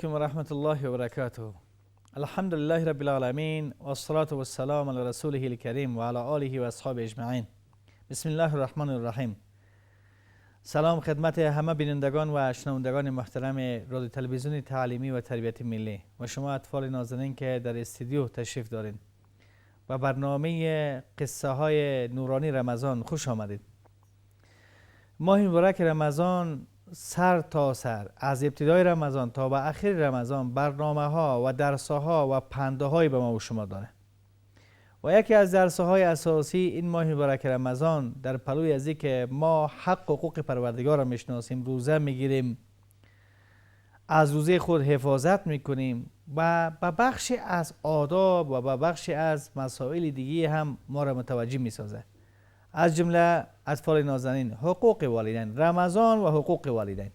علیکم و رحمت الله و برکاته. الحمد لله رب العالمین و الصلاة و السلام علی رسوله الکریم و علی آله و اصحابه اجمعین. بسم الله الرحمن الرحیم. سلام خدمت همه بینندگان و شنوندگان محترم رادیو تلویزیون تعلیمی و تربیتی ملی و شما اطفال نازنین که در استودیو تشریف دارین و برنامه قصه های نورانی رمضان خوش آمدید. ماه مبارک رمضان سر تا سر از ابتدای رمضان تا به اخیر رمضان برنامه ها و درس ها و پنده های به ما و شما داره و یکی از درس های اساسی این ماه مبارک رمضان در پلوی از که ما حق و حقوق پروردگار را میشناسیم، روزه میگیریم، از روزه خود حفاظت میکنیم و به بخشی از آداب و به بخشی از مسائل دیگه هم ما را متوجه میسازه. از جمله اطفال نازنین حقوق والدین، رمضان و حقوق والدین،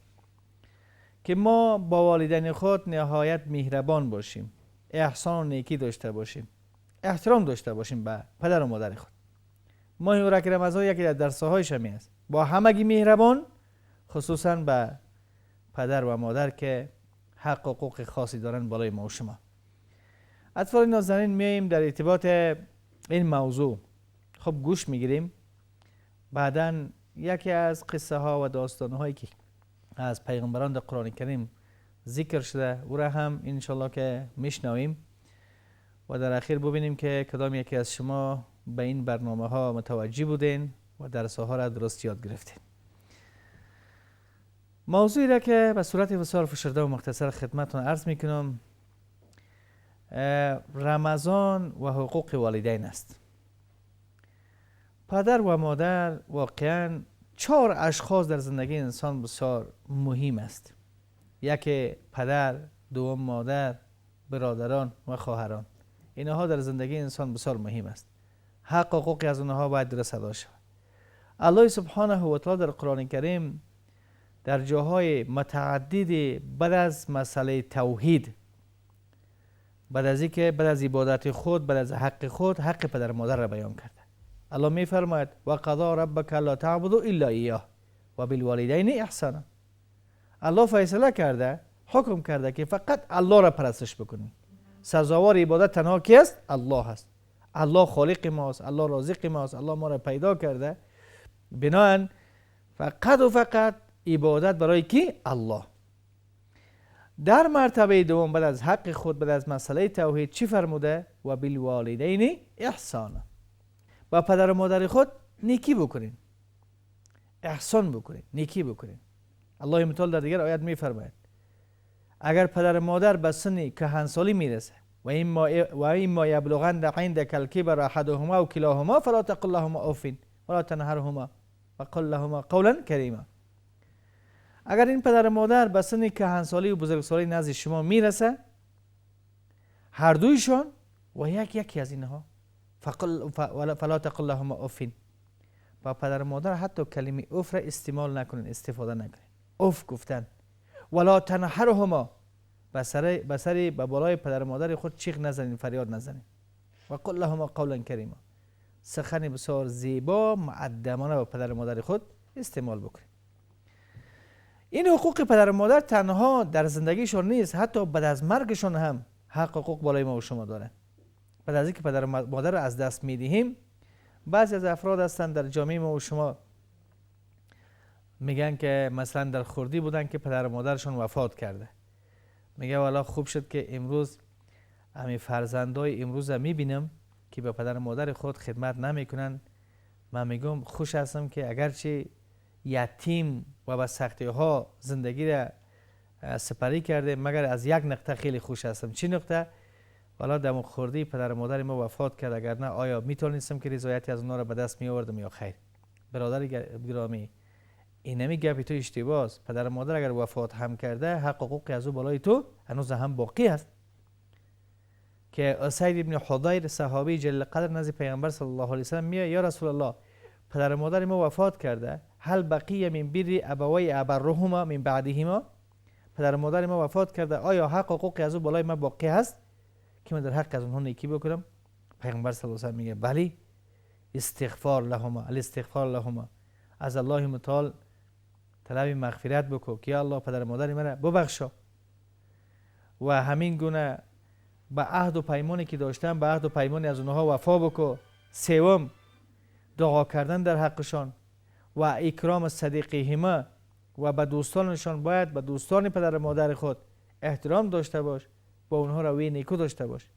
که ما با والدین خود نهایت مهربان باشیم، احسان و نیکی داشته باشیم، احترام داشته باشیم به پدر و مادر خود. ماه مبارک رمضان یکی از درس‌هایش می است با همگی مهربان، خصوصا به پدر و مادر که حق و حقوق خاصی دارن بالای ما و شما. اطفال نازنین میایم در ارتباط این موضوع خب گوش میگیریم. بعداً یکی از قصه ها و داستان هایی که از پیغمبران در قرآن کریم ذکر شده او را هم انشالله که میشنویم و در اخیر ببینیم که کدام یکی از شما به این برنامه ها متوجه بودین و درس ها را درست یاد گرفتین. موضوعی را که به صورت بسیار فشرده و مختصر خدمتتون عرض میکنم رمضان و حقوق والدین است. پدر و مادر واقعا 4 اشخاص در زندگی انسان بسیار مهم است. یکی پدر، دوم مادر، برادران و خواهران. اینها در زندگی انسان بسیار مهم است. حق و حقوق از اونها باید درست ادا شود. الله سبحانه و تعالی در قرآن کریم در جاهای متعدد بعد از مسئله توحید، بعد از عبادت خود، بعد از حق خود، حق پدر و مادر را بیان کرده. الله می فرماید و قضا ربک الا تعبدوا الا ایاه و بالوالدین احسانا. الله فیصله کرده، حکم کرده که فقط الله را پرستش بکنید. سزاوار عبادت تنها کی است؟ الله است. الله خالق ماست، الله رازق ماست، الله ما را پیدا کرده. بنابراین فقط و فقط عبادت برای کی؟ الله. در مرتبه دوم بعد از حق خود، بعد از مسئله توحید چی فرموده؟ و بالوالدین احسانا. با پدر و مادر خود نیکی بکنین، احسان بکنین، نیکی بکنین. الله متعال در دیگر آیات می فرماید اگر پدر و مادر به سن کهنسالی میرسه و اما یبلغن عندک الکبر احدهما و کلاهما فلا تقل لهما اف ولا تنهرهما وقل لهما قولا کریما. اگر این پدر و مادر به سن کهنسالی و بزرگسالی نزد شما میرسه، هر دویشون و یکی از اینها فلا تقل لهما اف، با پدر و مادر حتی کلمه اف را استعمال نکنین، استفاده نکنین. اف گفتن. ولا تنهرهما، به بالای پدر و مادر خود چیغ نزنین، فریاد نزنین. و قل لهما قولا کریما، سخن بسیار زیبا مؤدبانه با پدر و مادر خود استعمال بکنین. این حقوق پدر و مادر تنها در زندگیشون نیست، حتی بعد از مرگشون هم حق و حقوق بالای ما و شما داره. بعد از اینکه پدر و مادر را از دست میدهیم، بعضی از افراد هستند در جامعه ما و شما میگن که مثلا در خردی بودن که پدر و مادرشون وفات کرده، میگه والا خوب شد که امروز همین فرزندای امروز میبینم که به پدر و مادر خود خدمت نمیکنن. من میگم خوش هستم که اگرچه یتیم و با سختی ها زندگی را سپری کرده، مگر از یک نقطه خیلی خوش هستم. چی نقطه؟ والا دم خوردی پدر و مادر ما وفات کرد، اگر نه آیا میتونستم که رضایتی از اونها را به دست می آوردم یا خیر؟ برادر گرامی، این نمی گپی تو اشتباه است. پدر و مادر اگر وفات هم کرده، حق و حقوق از او بالای تو هنوز هم باقی است. که اسید ابن حضیر صحابی جلیل قدر نزد پیغمبر صلی الله علیه و سلم میگه یا رسول الله، پدر و مادر ما وفات کرده، هل بقیه من بر ابوی ابرهما من بعدهما؟ پدر و مادر ما وفات کرده، آیا حق و حقوق از او بالای ما باقی هست که من در حق از اونها نیکی بکنم؟ پیغمبر صلی الله علیه و سلم میگه بلی، استغفار لهما، الاستغفار لهما، از الله متعال طلب مغفرت بکو که یا الله پدر و مادر مرا ببخشا. و همین گونه به عهد و پیمانی که داشتن به عهد و پیمانی از اونها وفا بکو. سوم دعا کردن در حقشان و اکرام صدیقیهما و به دوستانشان باید به دوستان پدر و مادر خود احترام داشته باش، با اونها روی نیکو داشته باش.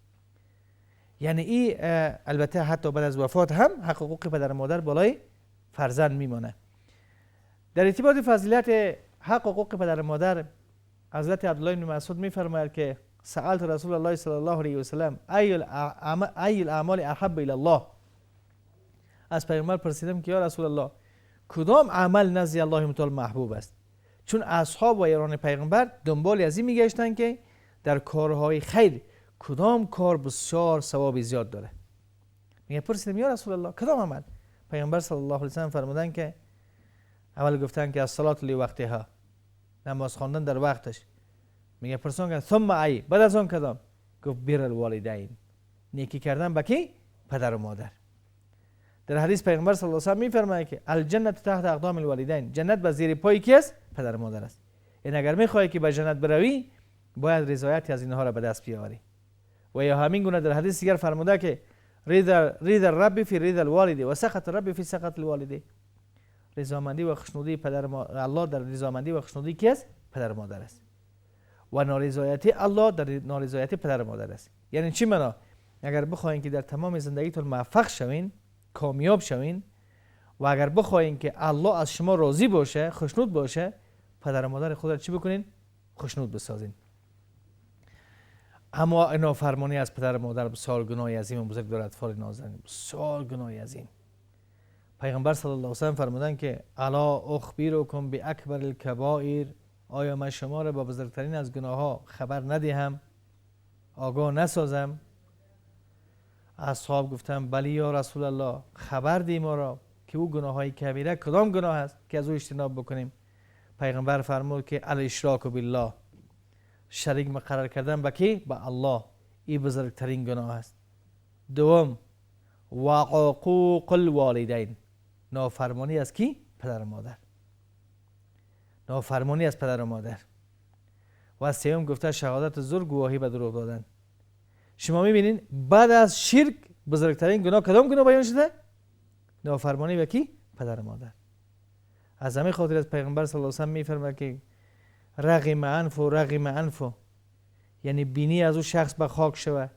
یعنی این البته حتی بعد از وفات هم حقوق پدر و مادر بالای فرزند میمانه. در ارتباط فضیلت حق حقوق پدر و مادر حضرت عبدالله بن مسعود میفرماید که سألت رسول الله صلی الله علیه و سلم ای الاعمال احب الی الله. از پیغمبر پرسیدم که یا رسول الله کدام عمل نزد الله متعال محبوب است؟ چون اصحاب و یاران پیغمبر دنبال از این میگشتن که در کارهای خیر کدام کار بسیار ثواب زیاد داره. میگه پرسیدم یا رسول الله کدام عمل؟ پیغمبر صلی الله علیه و سلم فرمودن که اول گفتن که الصلاة لوقتها، نماز خواندن در وقتش. میگه پرسیدن که ثم ای، بعد از آن کدام؟ گفت بر الوالدین، نیکی کردن به کی؟ پدر و مادر. در حدیث پیغمبر صلی الله علیه و سلم میفرماید که الجنة تحت اقدام الوالدین، جنت به زیر پای کی است؟ پدر و مادر است. این اگر میخوای که به جنت بروی باید رضایت از اینها را به دست بیاری. و یا همین گونه در حدیث دیگر فرموده که رضا الرب فی رضا الوالد و سخط الرب فی سخط الوالد. رضامندی و خوشنودی پدر الله در رضامندی و خوشنودی کی است؟ پدر و مادر است. و نارضایتی الله در نارضایتی پدر و مادر است. یعنی چی معنا؟ اگر بخواید که در تمام زندگیتون موفق شوین، کامیاب شوین و اگر بخواید که الله از شما راضی باشه، خوشنود باشه، پدر و مادر خود را چی بکنین؟ خوشنود بسازین. اما نافرمانی از پدر و مادر بسیار گناهی عظیم و بزرگ دارد. اطفال نازنین بسیار گناهی عظیم. پیغمبر صلی الله علیه و سلم فرمودند که الا اخبرکم باکبر الکبائر، آیا من شما را با بزرگترین از گناه ها خبر ندهم، آگاه نسازم؟ اصحاب گفتن بلی یا رسول الله، خبر دی ما را که او گناه های کبیره کدام گناه است که از او اجتناب بکنیم؟ پیغمبر فرمود که الاشراک بالله، شریک مقرر کردن به کی؟ به الله. این بزرگترین گناه است. دوم و عقوق الوالدین، نافرمانی از کی؟ پدر و مادر. نافرمانی از پدر و مادر. و سوم گفته شهادت زور، گواهی به دروغ دادن. شما میبینین بعد از شرک بزرگترین گناه کدام گناه بیان شده؟ نافرمانی به کی؟ پدر و مادر. از همین خاطر از پیغمبر صلی الله علیه و سلم میفرماید که رغم انف، یعنی بینی از او شخص به خاک شود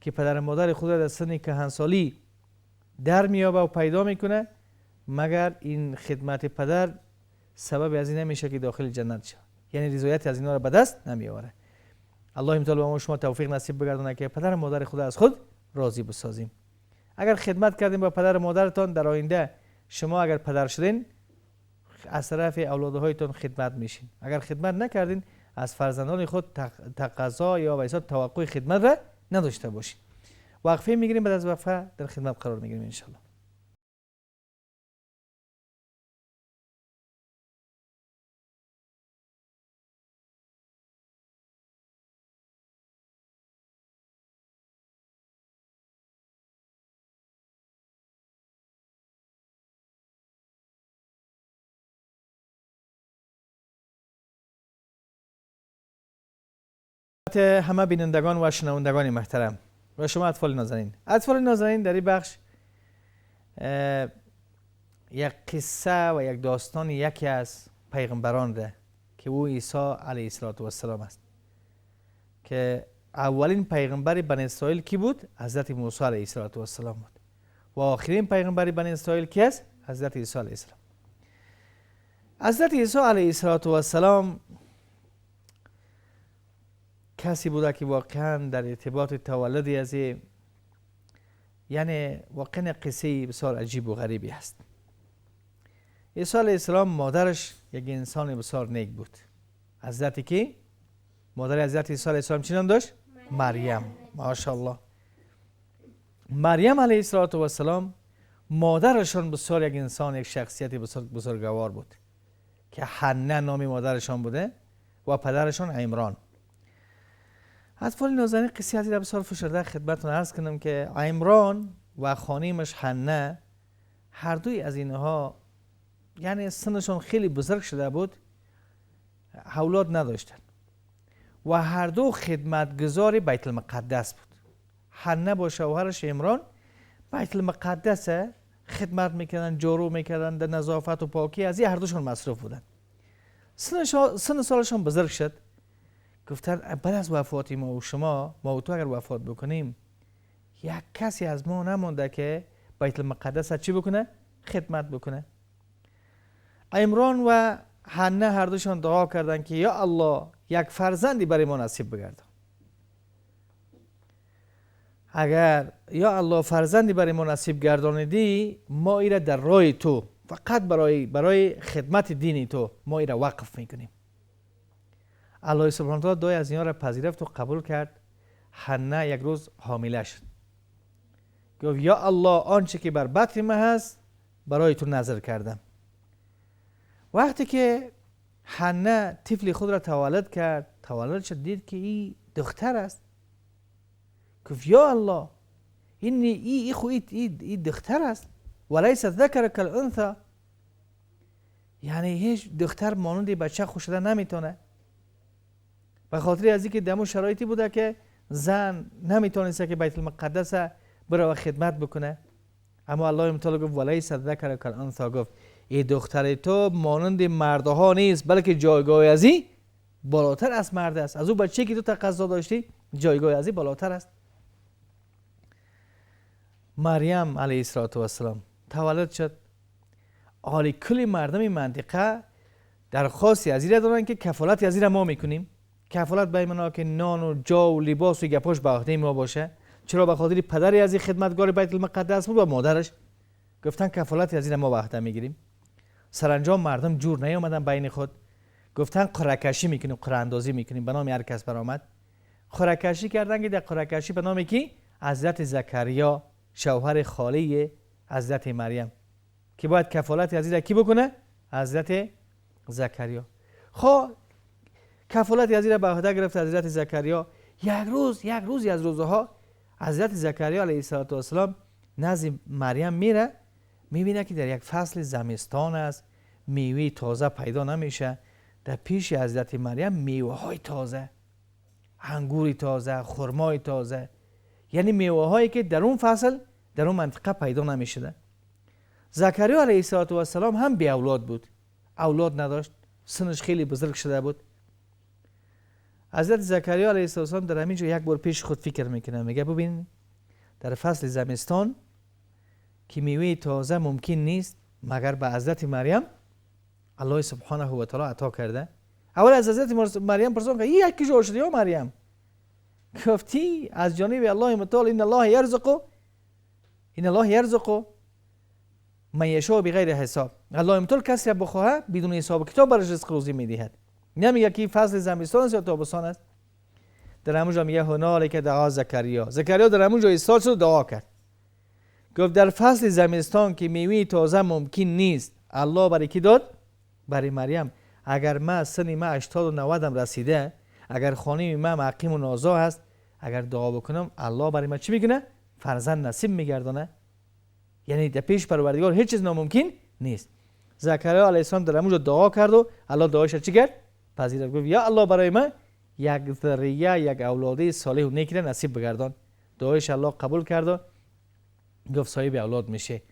که پدر و مادر خود در سن کهنسالی در میابه و پیدا میکنه، مگر این خدمت پدر سبب از این نمیشه که داخل جنت شد. یعنی رضایت از اینا را به دست نمیآوره. الله تعالی به ما شما توفیق نصیب بگردونه که پدر و مادر خود از خود راضی بسازیم. اگر خدمت کردیم با پدر و مادرتان، در آینده شما اگر پدر شدین از طرف اولادهایتان خدمت میشین. اگر خدمت نکردین از فرزندان خود تقاضا یا به توقع خدمت را نداشته باشین. وقفه میگیریم، بعد از وقفه در خدمت قرار میگیریم ان شاء الله. همه بینندگان و شنوندگان محترم و شما اطفال نازنین، در این بخش یک قصه و یک داستان یکی از پیغمبران ده که او عیسی علیه السلام است که اولین پیغمبر بنی اسرائیل کی بود؟ حضرت موسی علیه السلام بود. و آخرین پیغمبر بنی اسرائیل کی است؟ حضرت عیسی علیه السلام. حضرت عیسی علیه السلام کسی بوده که واقعا در ارتباط تولدی از یعنی واقعا قصه بسیار عجیب و غریبی است. عیسی علیه السلام مادرش یک انسان بسیار نیک بود. حضرت کی؟ مادر حضرت عیسی علیه السلام چی نام داشت؟ مریم. ماشاءالله. مریم علیه السلام مادرشان بسیار یک انسان، یک شخصیت بزرگوار بود که حنه نام مادرشان بوده و پدرشان عمران. اطفال نازنین قصه از بسیار فشرده خدمتتون عرض کنم که عمران و خانیمش حنه هر دوی از اینها یعنی سنشون خیلی بزرگ شده بود، اولاد نداشتن و هر دو خدمتگزار بیت المقدس بود. حنه با شوهرش عمران بیت المقدس خدمت میکردن، جارو میکردن، در نظافت و پاکی از هر دوشون مصروف بودن. سن سالشون بزرگ شد. گفتن بعد از وفات ما و شما، ما و تو اگر وفات بکنیم، یک کسی از ما نمونده که بیت المقدس چی بکنه؟ خدمت بکنه. عمران و حنه هر دوشون دعا کردن که یا الله یک فرزندی برای ما نصیب بگرد. اگر یا الله فرزندی برای ما نصیب گرداندی، ما ایره در راه تو فقط برای خدمت دین تو ما ایره وقف میکنیم. الله سبحانه و تعالی دعای از اینا را پذیرفت و قبول کرد. حنه یک روز حامله شد. گفت یا الله آنچه که بر بطن من هست برای تو نظر کردم. وقتی که حنه طفل خود را تولد شد، دید که این دختر است. گفت یا الله این دختر است. ولیس الذکر کالانثی، یعنی هیچ دختر مانند بچه خوش شده نمیتونه. به خاطر از اینکه دمو شرایطی بوده که زن نمیتونسته که بیت المقدس بره و خدمت بکنه. اما الله متعال گفت ولیس الذکر کالانثی، گفت این دختر تو مانند مردها نیست، بلکه جایگاه ازی بالاتر از مرد است. از اون بچه که تو تقاضا داشتی جایگاه ازی بالاتر است. مریم علیه السلام تولد شد. حالی کل مردم منطقه درخواستی از این دارن که کفالت از این ما میکنیم. کفالت به ایمانا که نان و جا و لباس و گپاش به عهده ما باشه. چرا؟ به خاطر پدری از این خدمتگار بیت المقدس بود و مادرش. گفتن کفالت از این ما به عهده میگیریم. سرانجام مردم جور نیامدن بین خود. گفتن قرعه کشی میکنیم، قرعه اندازی میکنیم. به نام هر کس برآمد قرعه کشی کردن که در قرعه کشی به نام کی؟ حضرت زکریا شوهر خاله حضرت مریم که باید کفالت از این کی بکنه؟ حضرت زکریا. خب کفالت از این به عهده گرفت حضرت زکریا. یک روزی از روزها حضرت زکریا علیه السلام نزد مریم میره، میبینه که در یک فصل زمستان است، میوه تازه پیدا نمیشه. در پیش حضرت مریم میوه های تازه، انگوری تازه، خرمای تازه، یعنی میوه هایی که در اون فصل در اون منطقه پیدا نمیشده. زکریا علیه السلام هم بی اولاد بود، اولاد نداشت، سنش خیلی بزرگ شده بود. حضرت زکریا علیه السلام در همینجا یک بار پیش خود فکر میکنه، میگه ببین در فصل زمستان که میوه تازه ممکن نیست مگر به حضرت مریم الله سبحانه و تعالی عطا کرده. اول از حضرت مریم پرسیدن که این کی جور شدی یا مریم؟ گفتی از جانب الله متعال ان الله یرزق من یشاء بغیر حساب. الله متعال کسی را بخواهد بدون حساب کتاب برش رزق روزی میدهد. نمیگه که فصل زمستان است یا تابستان است. در همونجا میگه هنالک دعا زکریا در همونجا ایستاد شد و دعا کرد. گفت در فصل زمستان که میوه تازه ممکن نیست، الله برای کی داد؟ برای مریم. اگر من سن من 80 و 90 رسیده، اگر خانه من معقیم و نازا هست، اگر دعا بکنم الله برای من چی میکنه؟ فرزند نصیب میگردانه. یعنی در پیش پروردگار هیچ چیز ناممکن نیست. زکریا علیه السلام در همونجا دعا کرد و الله دعایش چی کرد؟ پذیرفت. گفت یا الله برای من یک ذریه، یک اولاده صالح و نیک نصیب بگردان. دعایش الله قبول کرد و گفت صاحب اولاد میشه.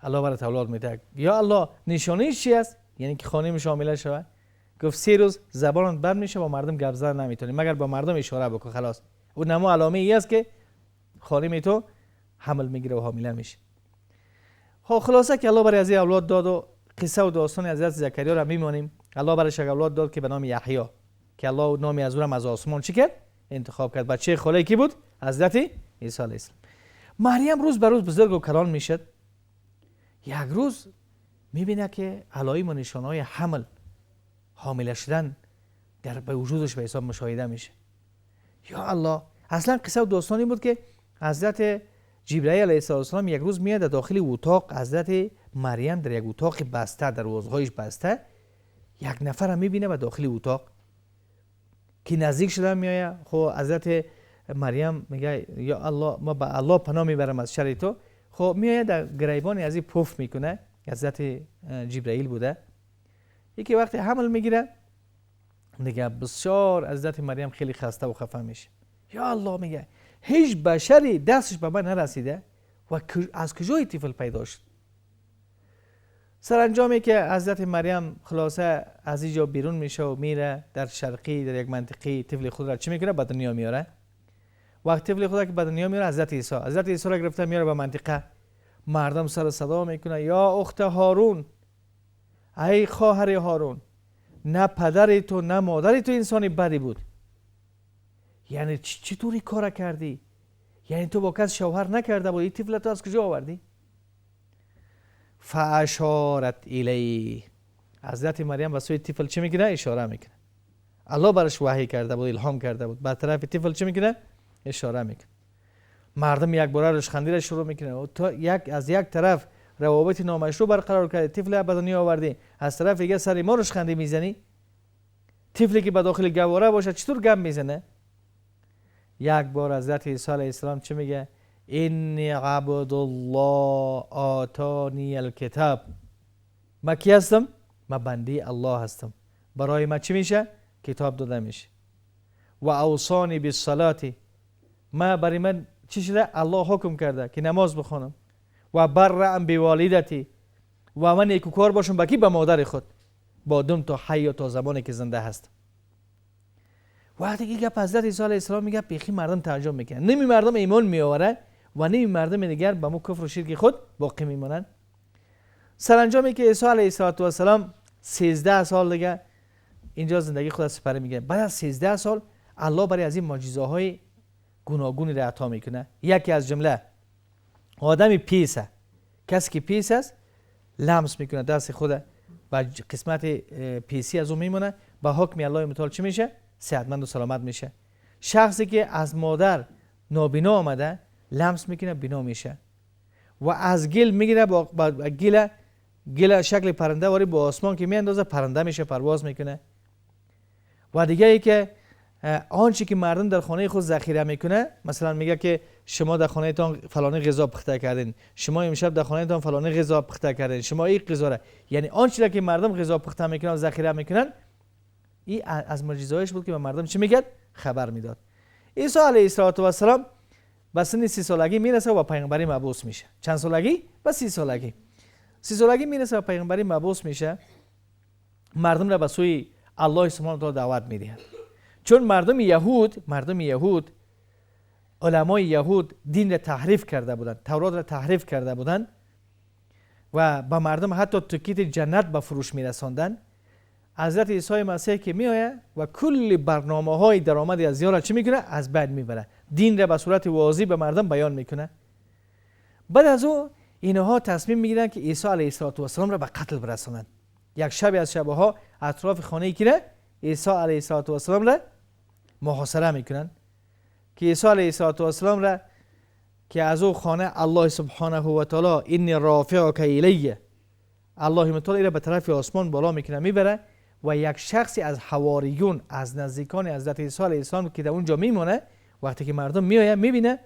الله برات اولاد میده. یا الله نشانه چی است؟ یعنی که خانه شامل شود. گفت 3 روز زبانت بند میشه و مردم گپ زدن نمیتونی مگر با مردم اشاره بکن، خلاص. اون نمو علامه ای است که خانه تو حمل میگیره و حامله میشه. خب خلاصه که الله برای از اولاد داد و قصه و داستان حضرت زکریا را میمونیم. الله برایش اولاد داد که به نام یحیی، که الله نامی از اونم از آسمان چی کرد؟ انتخاب کرد. بچه خاله کی بود؟ حضرت عیسی علیه السلام. مریم روز به روز بزرگ و کلان میشد. یک روز میبینه که علائم و نشانهای حامله شدن در به وجودش به حساب مشاهده میشه. یا الله، اصلا قصه و داستانی بود که حضرت جبرئیل علیه السلام یک روز میاد داخل اتاق حضرت مریم، در یک اتاق بسته، در وزغایش بسته، یک نفر هم میبینه و داخل اتاق که نزدیک شدن میایه. خب حضرت مریم میگه یا الله، ما به الله پناه میبرم از شر تو. خب میایه در گریبان از این پف میکنه، حضرت جبرئیل بوده. یکی وقتی حمل میگیره دیگه بسیار حضرت مریم خیلی خسته و خفه میشه. یا الله میگه هیچ بشری دستش به من نرسیده و از کجای طفل پیدا شد. سرانجامی که حضرت مریم خلاصه از اینجا بیرون میشه و میره در شرقی در یک منطقه طفل خود را چی میکنه به دنیا میاره. وقت طفل خود را که به دنیا میاره حضرت عیسی را گرفته میاره به منطقه. مردم سر صدا میکنه یا اخت هارون، ای خواهر هارون، نه پدر تو نه مادر تو انسانی بدی بود. یعنی چطوری کار کردی؟ یعنی تو با کس شوهر نکرده بود؟ این طفل تو از کجا آوردی؟ فاشارت الی، حضرت مریم به سوی طفل چی میکنه؟ اشاره میکنه. الله برش وحی کرده بود، الهام کرده بود، به طرف طفل چی میکنه؟ اشاره میکنه. مردم یک بار رشخندی را شروع میکنه و تو از یک طرف روابط نامشروع برقرار کردی، طفل به دنیا آوردی، از طرف دیگه سر ما رشخندی میزنی. طفلی که به داخل گواره باشه چطور گم میزنه؟ یک بار حضرت عیسی علیه السلام چی میگه؟ انی عبد الله آتانی الکتاب، من کی هستم؟ من بنده الله هستم، برای من چی میشه؟ کتاب داده میشه. و اوصانی بالصلاة، من برای من چی شده؟ الله حکم کرده که نماز بخونم. و برم بوالدتی، و من نیکوکار باشم به کی؟ به مادر خود، با دم تا حی تا زمانی که زنده هست. وقتی که گپ حضرت عیسی علیه السلام میگه بیخی مردم تعجب میکنن، نمی مردم ایمان میآوره و نمی مردم دیگر به مو کفر و شرک خود باقی میمونن. سرانجامی که عیسی علیه السلام 13 سال دیگه اینجا زندگی خود سپری میگه. بعد از 13 سال الله برای از این معجزه های گوناگونی را عطا میکنه. یکی از جمله آدمی پیسه، کسی که پیس است لمس میکنه دست خود و قسمت پیسی از اون میمونه، با حکم الله متعال چی میشه؟ صحتمند و سلامت میشه. شخصی که از مادر نابینا آمده لمس میکنه بینا میشه. و از گل میگیره، با گل شکل پرنده واری با آسمان که میاندازه پرنده میشه، پرواز میکنه. و دیگه ای که آنچه که مردم در خانه خود ذخیره میکنه، مثلا میگه که شما در خانه تان فلانی غذا پخته کردین، شما امشب در خانه تان فلانی غذا پخته کردین، شما این غذا را، یعنی آنچه که مردم غذا پخته میکنن و ذخیره میکنن، این از معجزه‌اش بود که به مردم چی میگه؟ خبر میداد. عیسی علیه السلام به سن 30 سالگی میرسه و پیغمبری مبعوث میشه. چند سالگی؟ به 30 سالگی. 30 سالگی میرسه و پیغمبری مبعوث میشه. مردم را به سوی الله سبحانه و تعالی دعوت میدهد. چون مردم یهود علمای یهود دین را تحریف کرده بودند، تورات را تحریف کرده بودند و به مردم حتی تکیت جنت به فروش میرساندند. حضرت عیسی مسیح که میآید و کل برنامه‌های درآمدی از زیارت چی میکنه؟ از بین میبره. دین را به صورت واضح به مردم بیان میکنه. بعد از او اینها تصمیم میگیرن که عیسی علیه السلام را به قتل برسانند. یک شب از شبها اطراف خانه کی عیسی علیه السلام را محاصره میکنن که عیسی علیه السلام را که از او خانه الله سبحانه و تعالی انی رافعک الیه، الله متعال را به طرف آسمان بالا میکنه میبره و یک شخصی از حواریون از نزدیکان حضرت عیسی علیه السلام که در اونجا میمونه، وقتی که مردم میآیه میبینه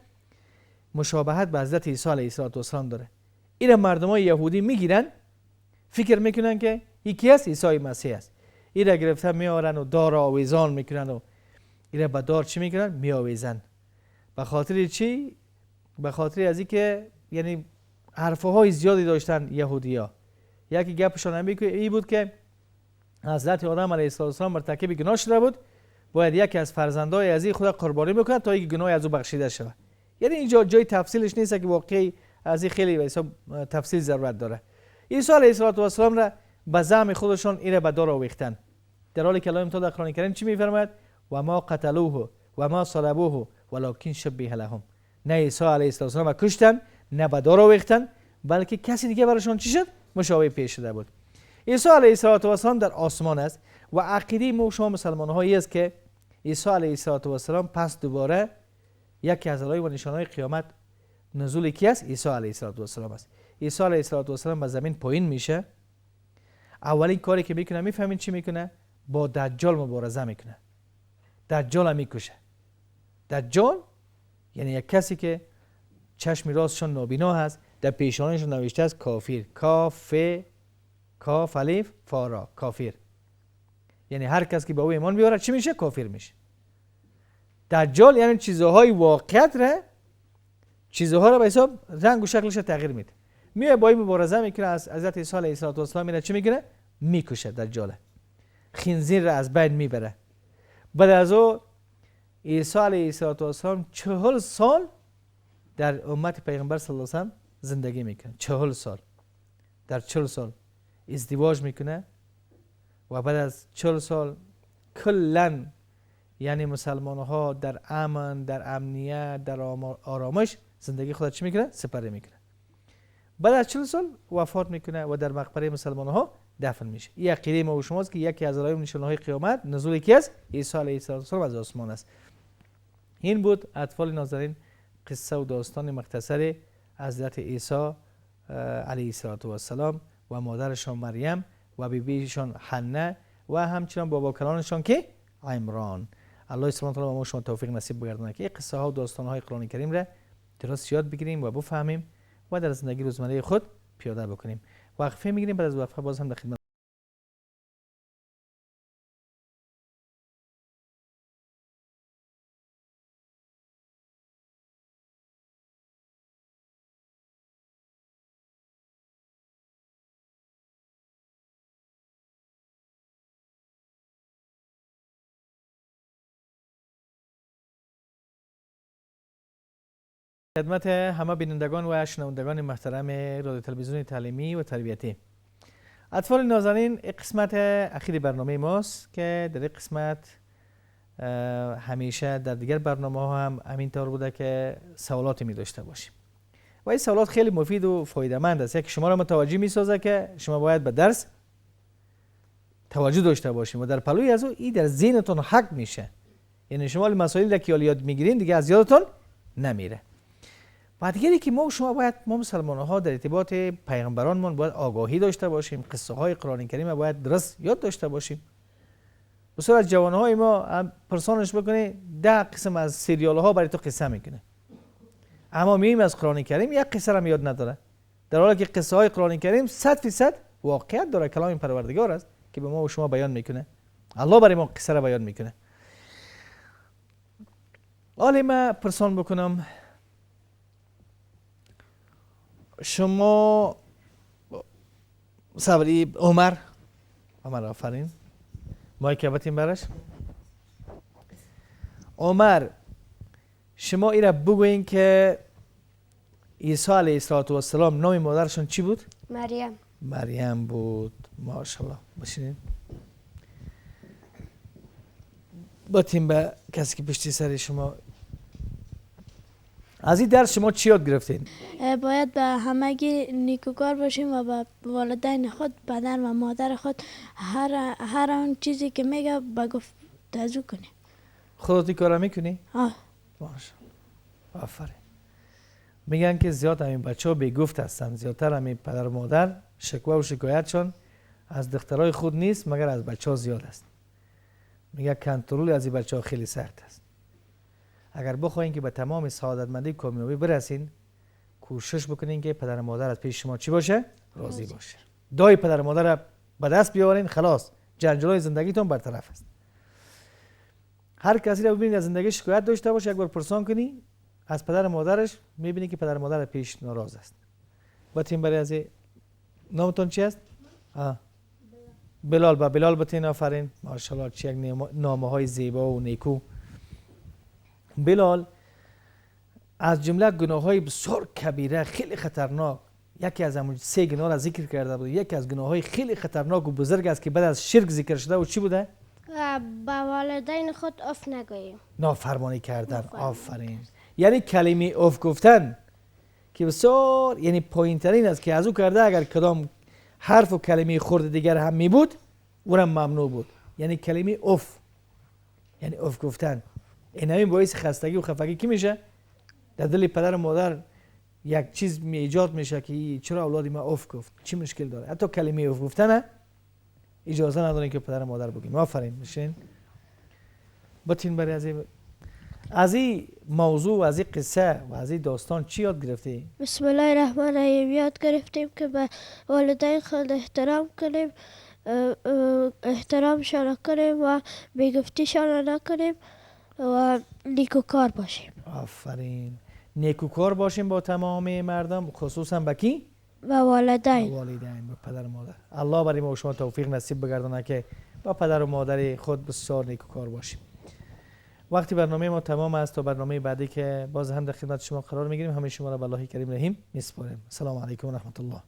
مشابهت به حضرت عیسی علیه السلام داره. این مردمای یهودی میگیرن، فکر میکنن که یکی است، عیسی مسیح است. این را گرفته میارن و دار آویزان میکنن و این را به دار چی میکنن؟ میآویزن. به خاطر چی؟ به خاطر از اینکه یعنی حرفهای زیادی داشتن یهودیا. یکی گپشون این بود که حضرت آدم علیه السلام مرتکب گناه شده بود، باید یکی از فرزندای عزیز خدا قربانی بکنه تا اینکه گناه از او بخشیده شود. یعنی اینجا جای تفصیلش نیست که واقعی از این خیلی حساب تفصیل ضرورت داره. عیسی علیه السلام را به زعم خودشون این را به دار آویختن، در حالی که الله تعالی در قرآن کریم چی میفرماید؟ و ما قتلوه و ما صلبوه ولکن شبیه لهم. نه عیسی علیه السلام را کشتن، نه به دار آویختن، بلکه کسی دیگه براشون چی شد؟ مشابه پیش شده بود. عیسی علیه السلام در آسمان است و عقیده ما شما مسلمان هایی است که عیسی علیه السلام پس دوباره یکی از علائم و نشانهای قیامت نزول کی است؟ عیسی علیه السلام است. عیسی علیه السلام به زمین پایین میشه. اولین کاری که میکنه میفهمین چی میکنه؟ با دجال مبارزه میکنه. دجال میکشه. دجال یعنی یک کسی که چشم راستشون نابینا هست، در پیشانیشون نوشته است کافر، کاف الف فا را، کافر. یعنی هر کس که به او ایمان بیاره چی میشه؟ کافر میشه. دجال یعنی چیزهای واقعیت را، چیزها را به حساب رنگ و شکلش تغییر میده. میاد با این مبارزه میکنه، از حضرت عیسی علیه السلام میره چی میکنه؟ میکشه دجال. خنزیر را از بین میبره. بعد از او عیسی علیه السلام 40 سال در امت پیغمبر صلی الله علیه و زندگی میکنه. 40 سال. در 40 سال ازدواج میکنه و بعد از 40 سال کلا یعنی مسلمان ها در امن، در امنیت، در آرامش زندگی خود چی میکنه؟ سپری میکنه. بعد از 40 سال وفات میکنه و در مقبره مسلمان ها دفن میشه. این عقیده ما و شماست که یکی از علائم نشانه های قیامت نزول یکی از عیسی علیه السلام از آسمان است. این بود اطفال نازنین قصه و داستان مختصر حضرت عیسی علیه السلام و مادرشان مریم و بیبیشان حنه و همچنان بابا کلانشان که عمران. الله سبحانه و تعالی ما شما توفیق نصیب بگردونه که این قصه ها و داستان های قرآن کریم را درست یاد بگیریم و بفهمیم و در زندگی روزمره خود پیاده بکنیم. وقفه میگیریم، بعد از وقفه باز هم در خدمت همه بینندگان و شنوندگان محترم رادیو تلویزیون تعلیمی و تربیتی. اطفال نازنین قسمت اخیر برنامه ماست که در این قسمت همیشه در دیگر برنامه ها هم همین طور بوده که سوالاتی می داشته باشیم و این سوالات خیلی مفید و فایده‌مند است. یک شما را متوجه می سازه که شما باید به درس توجه داشته باشیم و در پلوی از او این در ذهنتون حق میشه. یعنی شما مسائلی که یاد میگیرین دیگه از یادتون نمیره. و دیگری که ما و شما باید، ما مسلمان ها در ارتباط پیغمبرانمون باید آگاهی داشته باشیم، قصه های قرآن کریم باید درست یاد داشته باشیم. بسیار از جوان های ما پرسانش بکنه 10 قسم از سریال ها برای تو قصه میکنه، اما میگیم از قرآن کریم یک قصه هم یاد نداره، در حالی که قصه های قرآن کریم 100% واقعیت داره، کلام پروردگار است که به ما و شما بیان میکنه. الله برای ما قصه را بیان میکنه. حالا ما پرسان بکنم شما صبری عمر آفرین مایک بتیم برش. عمر شما اینا بگوین که عیسی علیه السلام نام مادرشون چی بود؟ مریم بود. ماشاءالله. بشینین باتیم به کسی که پشتی سر شما. از این درس شما چی یاد گرفتین؟ باید به همگی نیکوکار باشیم و به والدین خود، پدر و مادر خود هر آن چیزی که میگه به گفتگو کنیم. خودت این کارا میکنی؟ ماشاءالله. آفرین. میگن که زیاد همین بچه ها بیگفت هستن، زیادتر همین پدر و مادر شکوه و شکایتشون از دخترای خود نیست مگر از بچه ها زیاد است. میگه کنترل از این بچه ها خیلی سخت است. اگر بخواین که به تمام سعادتمندی کامیابی برسین، کوشش بکنین که پدر و مادر از پیش شما چی باشه؟ راضی باشه. دای پدر و مادر به دست بیاورین، خلاص جنجالای زندگیتون برطرف است. هر کسی رو ببینید از زندگی شکایت داشته باشه، یک بار پرسان کنی از پدر و مادرش، میبینی که پدر و مادر پیش ناراض است. باتین برای از نامتون چی است؟ بلال. با بلال باتین. آفرین. ماشاءالله چه یک نامه های زیبا و نیکو. بلال از جمله گناه های بسیار کبیره خیلی خطرناک، یکی از همون 3 گناه را ذکر کرده بود. یکی از گناه های خیلی خطرناک و بزرگ است که بعد از شرک ذکر شده و چی بوده؟ با والدین خود اف نگوییم. نافرمانی کردن. آفرین. یعنی کلمه اف گفتن که بسیار یعنی پایین ترین است که از او کرده، اگر کدام حرف و کلمه خرد دیگر هم می بود اونم ممنوع بود. یعنی کلمه اف، یعنی اف گفتن، این همین باعث خستگی و خفگی کی میشه؟ در دل پدر و مادر یک چیز می ایجاد میشه که چرا اولادی ما اف گفت، چی مشکل داره؟ حتی کلمه اف گفتن اجازه ندارین که پدر و مادر بگیم. آفرین. میشین باتین برای از این موضوع و از این قصه و از این داستان چی یاد گرفتی؟ بسم الله الرحمن الرحیم. یاد گرفتیم که به والدین خود احترام کنیم احترامشان کنیم و بیگفتیشان نکنیم و نیکوکار باشیم. آفرین. نیکوکار باشیم با تمام مردم، خصوصا با کی؟ و والدین. والدین، با پدر و مادر. الله برای ما و شما توفیق نصیب بگردانه که با پدر و مادر خود بسیار نیکوکار باشیم. وقتی برنامه ما تمام است تا برنامه بعدی که باز هم در خدمت شما قرار میگیریم، همه شما را به الله کریم رحیم میسپاریم. السلام علیکم و رحمت الله.